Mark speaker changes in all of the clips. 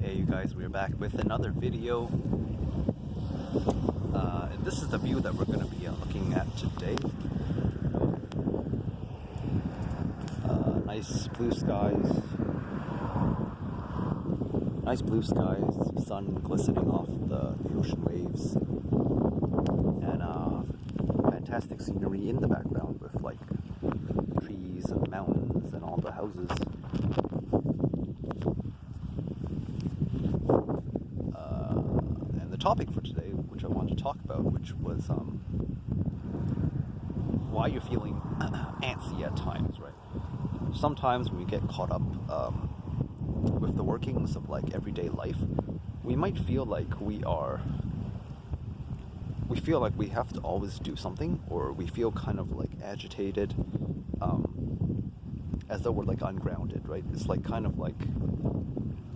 Speaker 1: Hey you guys, we're back with another video. And this is the view that we're going to be looking at today. Nice blue skies, sun glistening off the ocean waves, and fantastic scenery in the background with like trees and mountains and all the houses. And the topic for today, which I wanted to talk about, which was why you're feeling antsy at times, right? Sometimes when we get caught up with the workings of like everyday life, we might feel like we feel like we have to always do something, or we feel kind of like agitated, as though we're like ungrounded, right? It's like kind of like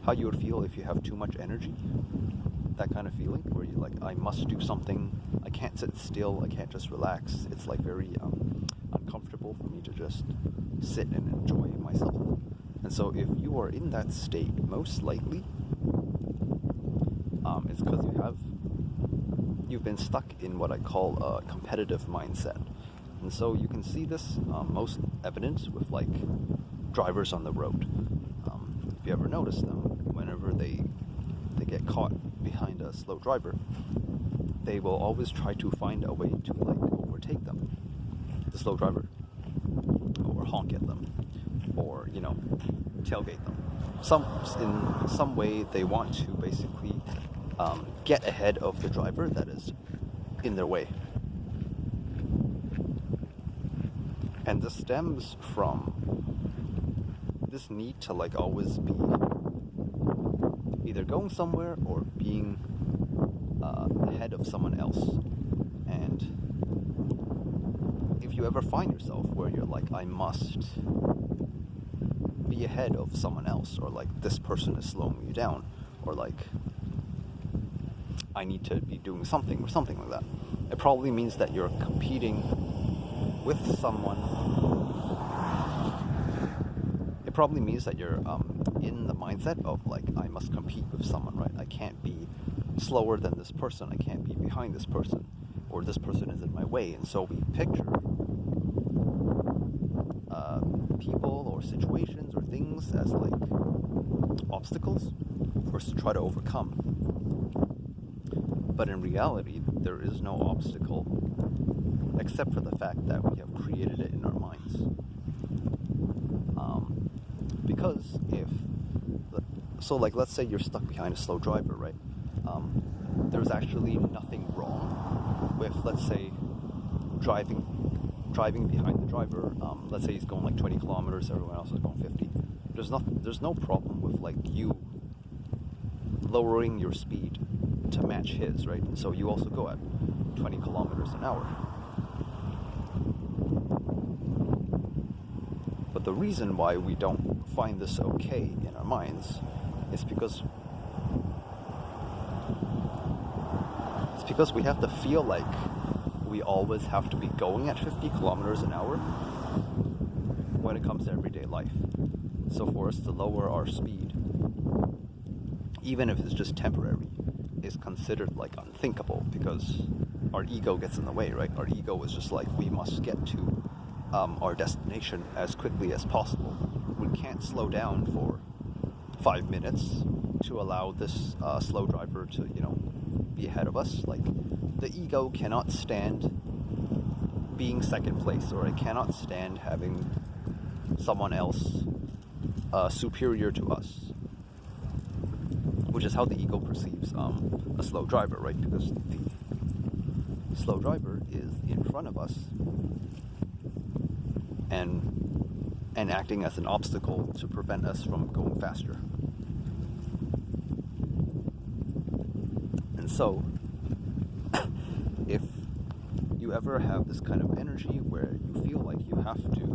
Speaker 1: how you would feel if you have too much energy, that kind of feeling where you're like, I must do something, I can't sit still, I can't just relax. It's like very uncomfortable for me to just sit and enjoy myself. And so if you are in that state, most likely it's because you've been stuck in what I call a competitive mindset. And so you can see this most evident with like drivers on the road. If you ever notice them, whenever they get caught behind a slow driver, they will always try to find a way to like overtake them, the slow driver, or honk at them, or tailgate them. In some way they want to basically get ahead of the driver that is in their way. And this stems from this need to like always be either going somewhere or being ahead of someone else. And if you ever find yourself where you're like, I must be ahead of someone else, or like this person is slowing you down, or like I need to be doing something or something like that, it probably means that you're competing with someone. It probably means that you're in the mindset of like, I must compete with someone, right? I can't be slower than this person, I can't be behind this person, or this person is in my way. And so we picture people or situations or things as like obstacles for us to try to overcome. But in reality, there is no obstacle except for the fact that we have created it in our minds. Because let's say you're stuck behind a slow driver, right? There's actually nothing wrong with, let's say, driving behind the driver. Let's say he's going like 20 kilometers, everyone else is going 50. There's no problem with like you lowering your speed to match his, right? So you also go at 20 kilometers an hour. But the reason why we don't find this okay in our minds is because we have to feel like we always have to be going at 50 kilometers an hour when it comes to everyday life. So for us to lower our speed, even if it's just temporary, is considered like unthinkable, because our ego gets in the way, right? Our ego is just like, we must get to our destination as quickly as possible. We can't slow down for 5 minutes to allow this slow driver to, be ahead of us. Like, the ego cannot stand being second place, or it cannot stand having someone else superior to us, which is how the ego perceives a slow driver, right? Because the slow driver is in front of us and acting as an obstacle to prevent us from going faster. And so, if you ever have this kind of energy where you feel like you have to,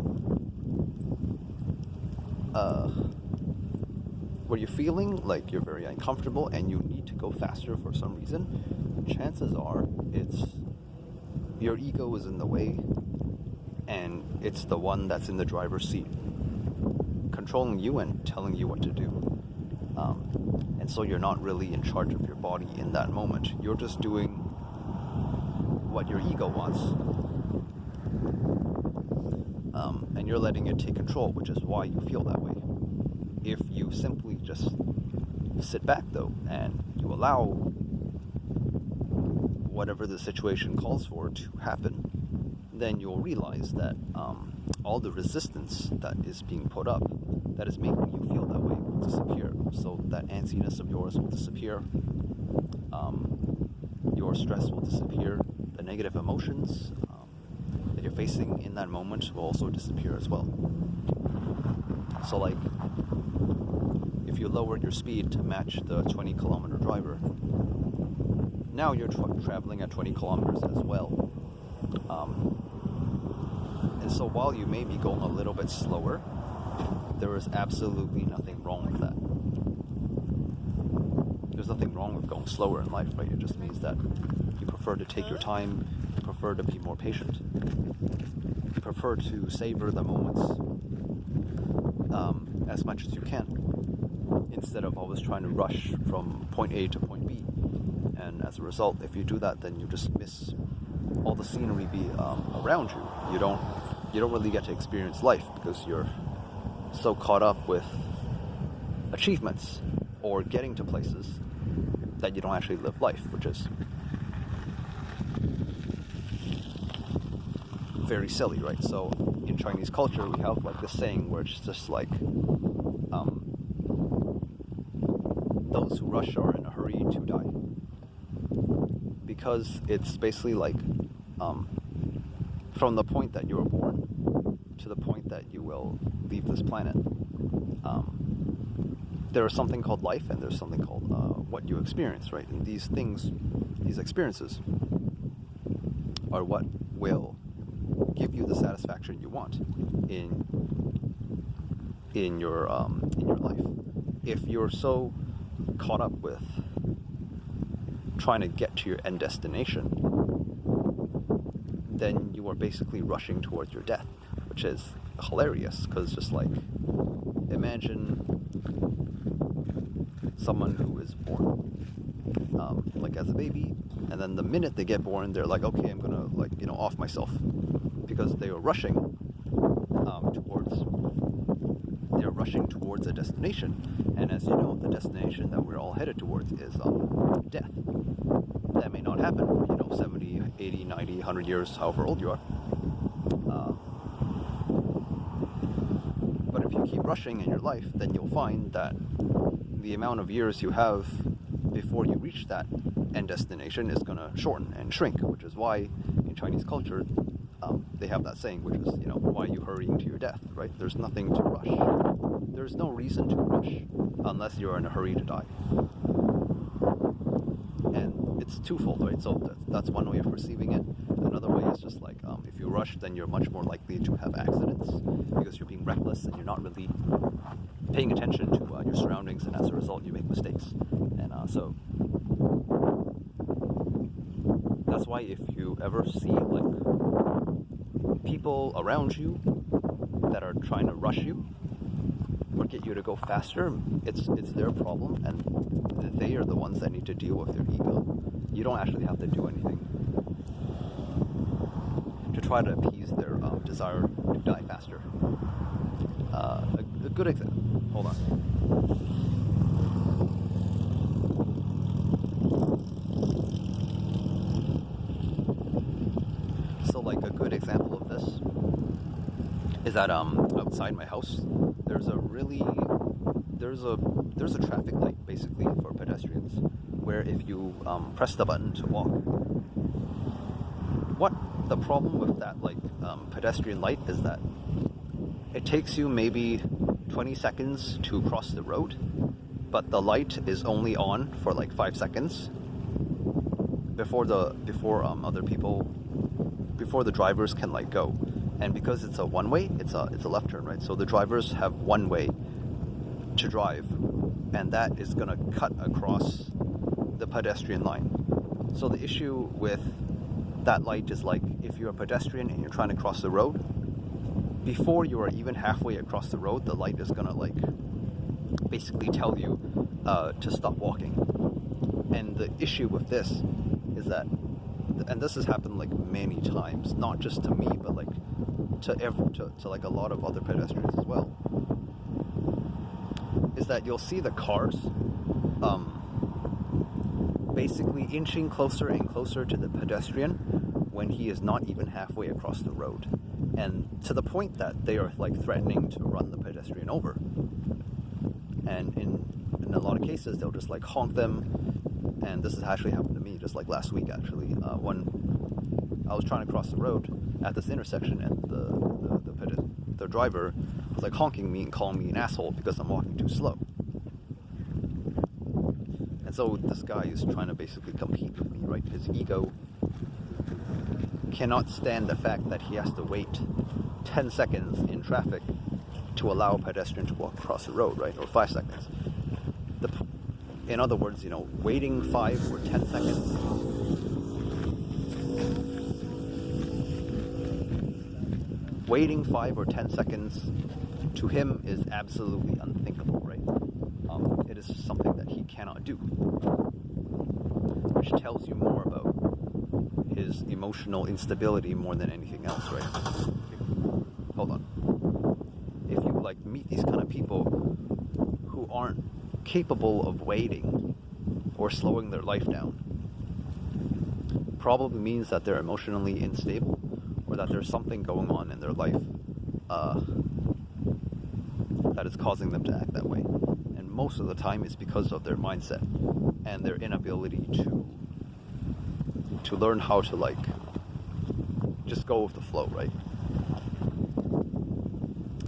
Speaker 1: where you're feeling like you're very uncomfortable and you need to go faster for some reason, chances are it's your ego is in the way, and it's the one that's in the driver's seat, controlling you and telling you what to do. And so you're not really in charge of your body in that moment. You're just doing what your ego wants. And you're letting it take control, which is why you feel that way. If you simply just sit back, though, and you allow whatever the situation calls for to happen, then you'll realize that all the resistance that is being put up, that is making you feel that way, will disappear. So that antsiness of yours will disappear. Your stress will disappear. The negative emotions that you're facing in that moment will also disappear as well. So like, if you lowered your speed to match the 20-kilometer driver, now you're traveling at 20 kilometers as well. And so while you may be going a little bit slower, there is absolutely nothing wrong with that. There's nothing wrong with going slower in life, right? It just means that you prefer to take your time, you prefer to be more patient, you prefer to savor the moments as much as you can, instead of always trying to rush from point A to point B. And as a result, if you do that, then you just miss all the scenery around you. You don't really get to experience life because you're so caught up with achievements or getting to places that you don't actually live life, which is very silly, right? So in Chinese culture, we have like this saying where it's just like, those who rush are in a hurry to die. Because it's basically like, from the point that you were born to the point that you will leave this planet, there is something called life, and there's something called what you experience, right? And these things, these experiences, are what will give you the satisfaction you want in your life. If you're so caught up with trying to get to your end destination, then you are basically rushing towards your death, which is hilarious, because just like, imagine someone who is born like as a baby, and then the minute they get born, they're like, okay, I'm gonna off myself, because they are rushing towards a destination. And as you know, the destination that we're all headed towards is death. That may not happen for 70, 80, 90, 100 years, however old you are. But if you keep rushing in your life, then you'll find that the amount of years you have before you reach that end destination is going to shorten and shrink, which is why in Chinese culture they have that saying, which is, why are you hurrying to your death, right? There's nothing to rush. There's no reason to rush unless you're in a hurry to die. And it's twofold, right? So that's one way of perceiving it. Another way is just like, if you rush, then you're much more likely to have accidents because you're being reckless and you're not really paying attention to your surroundings, and as a result, you make mistakes. And so that's why if you ever see like people around you that are trying to rush you or get you to go faster, it's their problem, and they are the ones that need to deal with their ego. You don't actually have to do anything to try to appease their desire to die faster. A good example. Hold on. So, like, a good example of this is that outside my house, there's a traffic light basically for pedestrians, where if you press the button to walk, what the problem with that pedestrian light is that it takes you maybe 20 seconds to cross the road, but the light is only on for like 5 seconds before the drivers can go. And because it's a one-way, it's a left turn, right? So the drivers have one way to drive, and that is gonna cut across the pedestrian line. So the issue with that light is like, if you're a pedestrian and you're trying to cross the road, before you are even halfway across the road, the light is gonna basically tell you to stop walking. And the issue with this is that, and this has happened like many times, not just to me, but like to like a lot of other pedestrians as well, is that you'll see the cars basically inching closer and closer to the pedestrian when he is not even halfway across the road, and to the point that they are like threatening to run the pedestrian over. And in a lot of cases, they'll just like honk them. And this has actually happened to me just like last week, actually, when I was trying to cross the road at this intersection, and the driver was like honking me and calling me an asshole because I'm walking too slow. And so this guy is trying to basically compete with me, right? His ego cannot stand the fact that he has to wait 10 seconds in traffic to allow a pedestrian to walk across the road, right? Or 5 seconds. In other words, waiting 5 or 10 seconds to him is absolutely unthinkable, right? It is something that he cannot do, which tells you more about his emotional instability more than anything else, right? Hold on. If you like meet these kind of people who aren't capable of waiting or slowing their life down, probably means that they're emotionally unstable, or that there's something going on in their life that is causing them to act that way. And most of the time it's because of their mindset and their inability to learn how to like just go with the flow, right?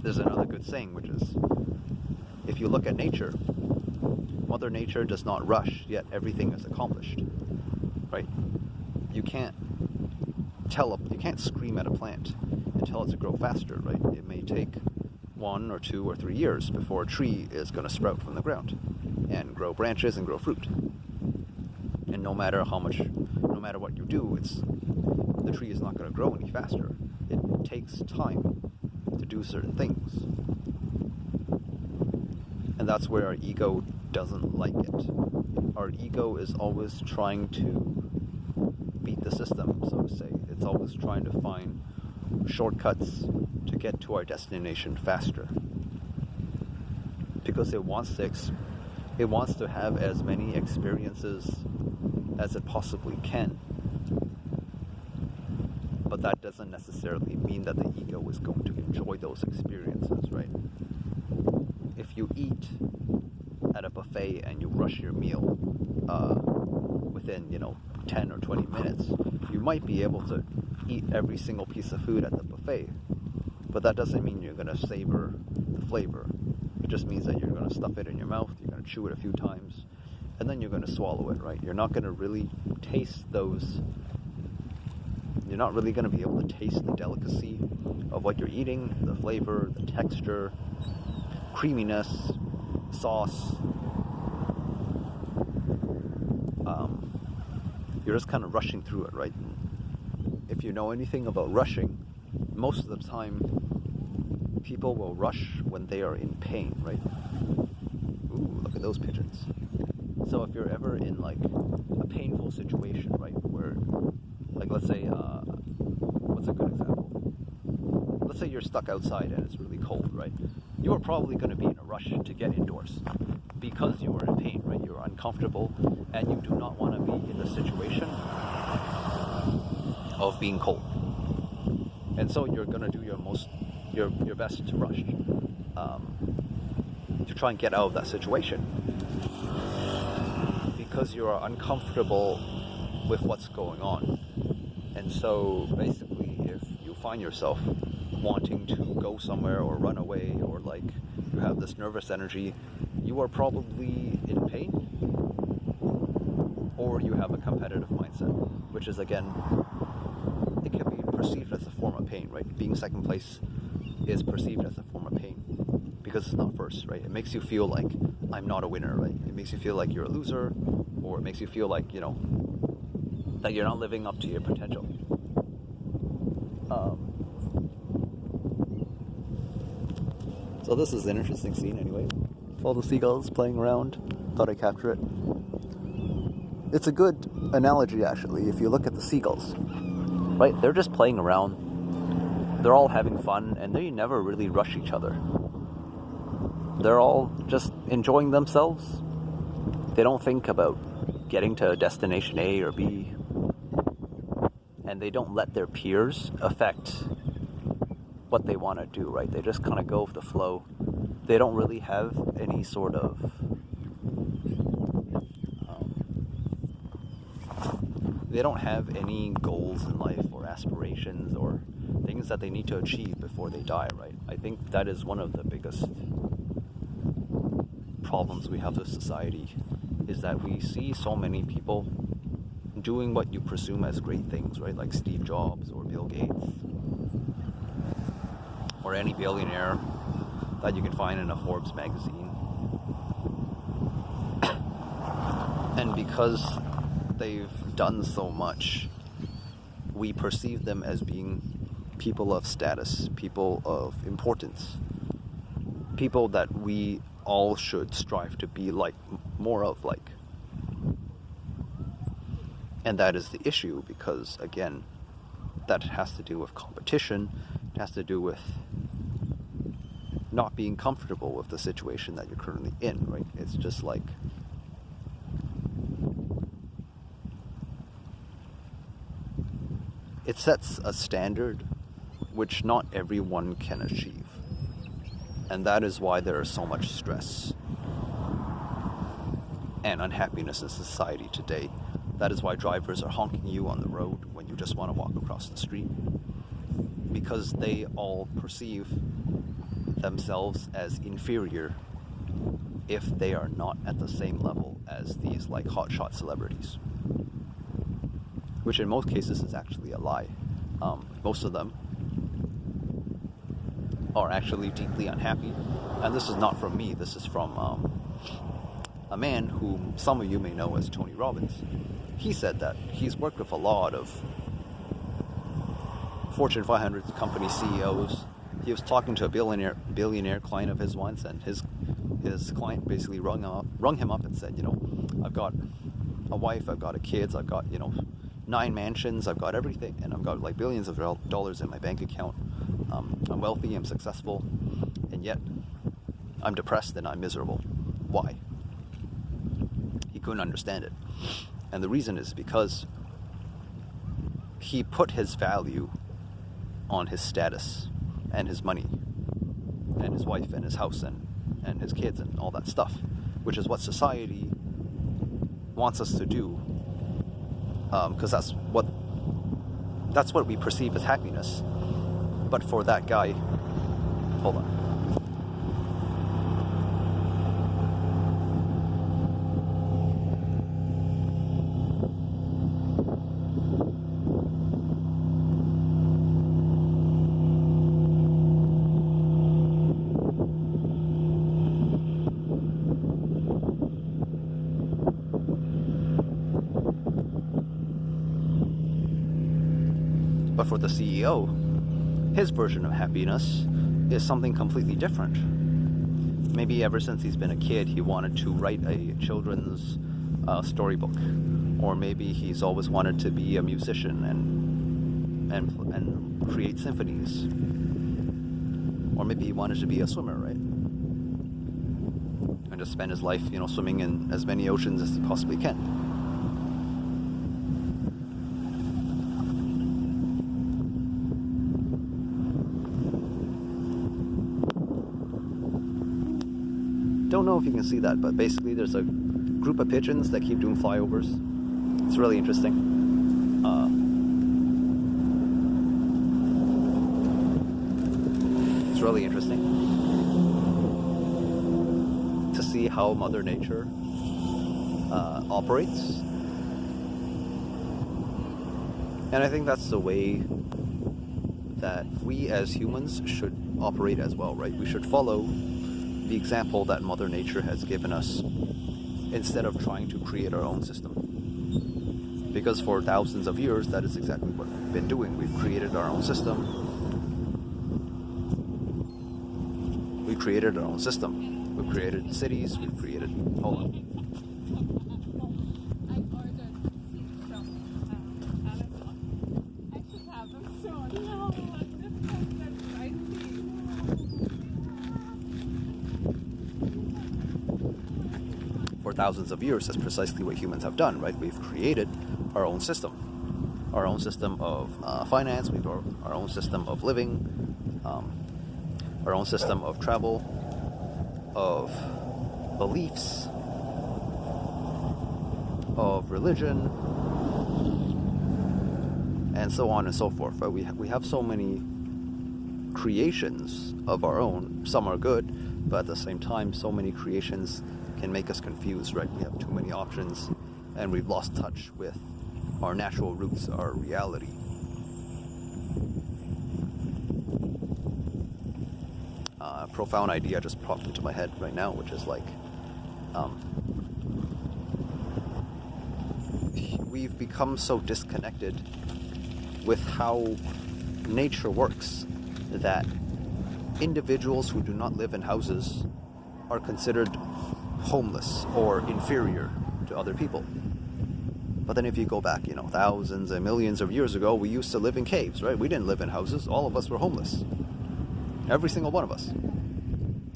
Speaker 1: There's another good saying, which is, if you look at nature, Mother Nature does not rush, yet everything is accomplished, right? You can't scream at a plant and tell it to grow faster, right? It may take 1 or 2 or 3 years before a tree is going to sprout from the ground and grow branches and grow fruit. And no matter what you do, the tree is not going to grow any faster. It takes time to do certain things. And that's where our ego doesn't like it. Our ego is always trying to beat the system, so to say. It's always trying to find shortcuts to get to our destination faster, because it wants to have as many experiences as it possibly can. But that doesn't necessarily mean that the ego is going to enjoy those experiences, right? If you eat at a buffet and you rush your meal within 10 or 20 minutes, you might be able to eat every single piece of food at the buffet, but that doesn't mean you're going to savor the flavor. It just means that you're going to stuff it in your mouth, you're going to chew it a few times, and then you're going to swallow it, right? You're not going to really taste those. You're not really going to be able to taste the delicacy of what you're eating, the flavor, the texture, creaminess, sauce. You're just kind of rushing through it, right? If you know anything about rushing, most of the time people will rush when they are in pain, right? Ooh, look at those pigeons. So if you're ever in like a painful situation, right, where, like, let's say, what's a good example? Let's say you're stuck outside and it's really cold, right? You are probably going to be in a rush to get indoors because you are in pain, right? You're uncomfortable and you do not want to be in the situation of being cold. And so you're going to do your best to rush to try and get out of that situation, because you are uncomfortable with what's going on. And so basically, if you find yourself wanting to go somewhere or run away, or like you have this nervous energy, you are probably in pain, or you have a competitive mindset, which is, again, it can be perceived as a form of pain, right? Being second place is perceived as a form of pain because it's not first, right? It makes you feel like I'm not a winner, right? It makes you feel like you're a loser, or it makes you feel like, that you're not living up to your potential. So this is an interesting scene anyway. all the seagulls playing around. Thought I'd capture it. It's a good analogy, actually, if you look at the seagulls. Right? They're just playing around. They're all having fun, and they never really rush each other. They're all just enjoying themselves. They don't think about getting to destination A or B. And they don't let their peers affect what they want to do, right? They just kind of go with the flow. They don't really have any sort of they don't have any goals in life or aspirations or things that they need to achieve before they die, right? I think that is one of the biggest problems we have with society, is that we see so many people doing what you presume as great things, right? Like Steve Jobs or Bill Gates or any billionaire that you can find in a Forbes magazine. And because they've done so much, we perceive them as being people of status, people of importance, people that we all should strive to be like, more of like. And that is the issue, because again, that has to do with competition. It has to do with not being comfortable with the situation that you're currently in, right? It's just like, it sets a standard which not everyone can achieve. And that is why there is so much stress and unhappiness in society today. That is why drivers are honking you on the road when you just want to walk across the street. Because they all perceive themselves as inferior if they are not at the same level as these like hotshot celebrities. Which in most cases is actually a lie. Most of them are actually deeply unhappy. And this is not from me, this is from a man whom some of you may know as Tony Robbins. He said that he's worked with a lot of Fortune 500 company CEOs. He was talking to a billionaire client of his once, and his client basically rung him up and said, you know, I've got a wife, I've got kids, I've got, 9 mansions, I've got everything, and I've got like billions of dollars in my bank account. I'm wealthy, I'm successful, and yet I'm depressed and I'm miserable. Why? He couldn't understand it. And the reason is because he put his value on his status and his money and his wife and his house and his kids and all that stuff, which is what society wants us to do, because that's what we perceive as happiness. But for that guy, hold on. But for the CEO, his version of happiness is something completely different. Maybe ever since he's been a kid, he wanted to write a children's storybook. Or maybe he's always wanted to be a musician and create symphonies. Or maybe he wanted to be a swimmer, right? And just spend his life, swimming in as many oceans as he possibly can. Don't know if you can see that, but basically there's a group of pigeons that keep doing flyovers. It's really interesting. It's really interesting to see how Mother Nature operates. And I think that's the way that we as humans should operate as well, right? We should follow the example that Mother Nature has given us instead of trying to create our own system. Because for thousands of years, that is exactly what we've been doing. We've created our own system. We've created cities, we've created... Hold on.
Speaker 2: I ordered seats from Amazon. I should have them soon. No, this one that's pricey.
Speaker 1: For thousands of years, that's precisely what humans have done, right? We've created our own system. Our own system of finance, we've our own system of living, our own system of travel, of beliefs, of religion, and so on and so forth. Right? We have so many creations of our own. Some are good, but at the same time, so many creations can make us confused, right? We have too many options, and we've lost touch with our natural roots, our reality. Profound idea just popped into my head right now, which is like, we've become so disconnected with how nature works that individuals who do not live in houses are considered homeless or inferior to other people. But then if you go back, thousands and millions of years ago, we used to live in caves, right? We didn't live in houses. All of us were homeless. Every single one of us.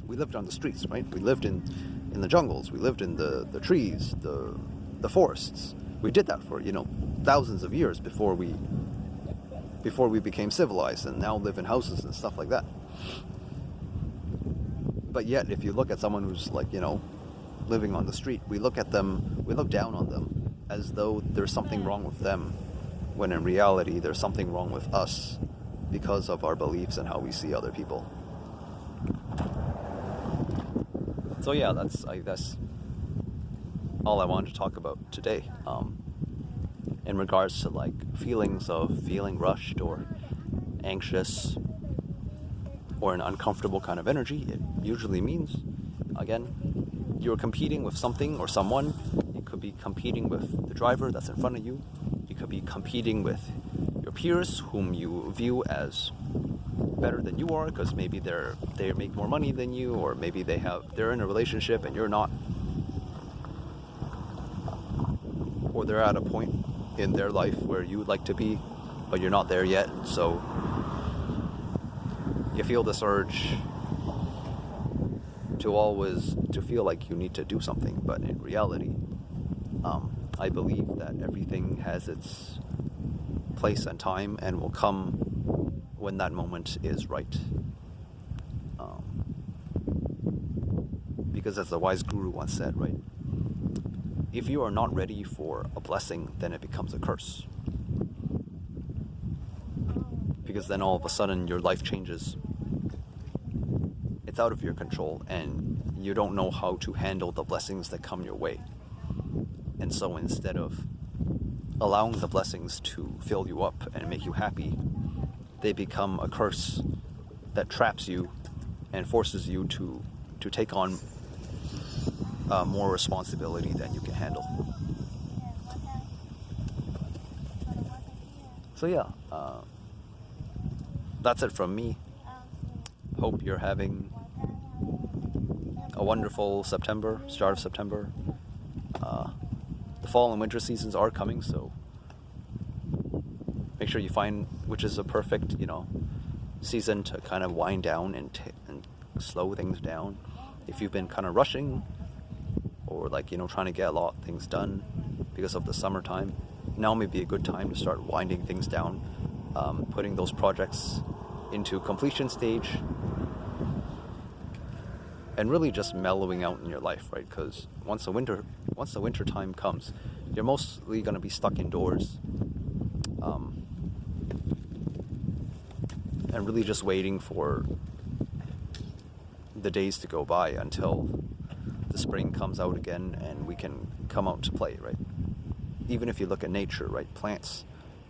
Speaker 1: We lived on the streets, right? We lived in the jungles. We lived in the trees, the forests. We did that for, thousands of years before we became civilized and now live in houses and stuff like that. But yet, if you look at someone who's like, living on the street, we look down on them as though there's something wrong with them, when in reality there's something wrong with us because of our beliefs and how we see other people. So yeah, that's all I wanted to talk about today. In regards to like feelings of feeling rushed or anxious or an uncomfortable kind of energy, it usually means, again, you're competing with something or someone. You could be competing with the driver that's in front of you. You could be competing with your peers whom you view as better than you are because maybe they make more money than you, or maybe they're in a relationship and you're not, or they're at a point in their life where you would like to be but you're not there yet, so you feel this urge to feel like you need to do something. But in reality, I believe that everything has its place and time and will come when that moment is right. Because as the wise guru once said, right, if you are not ready for a blessing, then it becomes a curse. Because then all of a sudden your life changes. It's out of your control and you don't know how to handle the blessings that come your way. And so instead of allowing the blessings to fill you up and make you happy, they become a curse that traps you and forces you to take on more responsibility than you can handle. So yeah, that's it from me. Hope you're having a wonderful September, start of September. The fall and winter seasons are coming, so make sure you find which is a perfect, season to kind of wind down and slow things down. If you've been kind of rushing or trying to get a lot of things done because of the summertime, now may be a good time to start winding things down, putting those projects into completion stage, and really just mellowing out in your life, right? Because once the winter time comes, you're mostly going to be stuck indoors, and really just waiting for the days to go by until the spring comes out again and we can come out to play, right? Even if you look at nature, right? Plants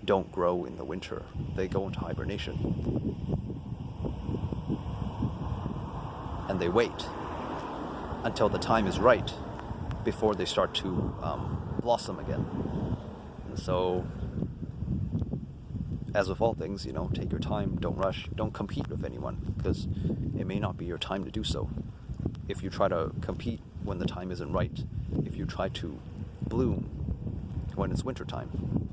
Speaker 1: don't grow in the winter. They go into hibernation. And they wait until the time is right before they start to blossom again. And so, as with all things, take your time, don't rush, don't compete with anyone, because it may not be your time to do so. if you try to compete when the time isn't right, if you try to bloom when it's wintertime,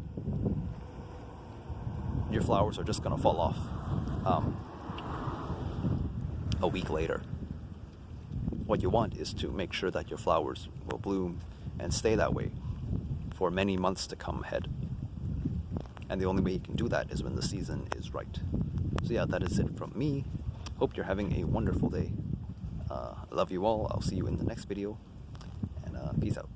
Speaker 1: your flowers are just going to fall off a week later. What you want is to make sure that your flowers will bloom and stay that way for many months to come ahead. And the only way you can do that is when the season is right. So yeah, that is it from me. Hope you're having a wonderful day. I love you all. I'll see you in the next video. And peace out.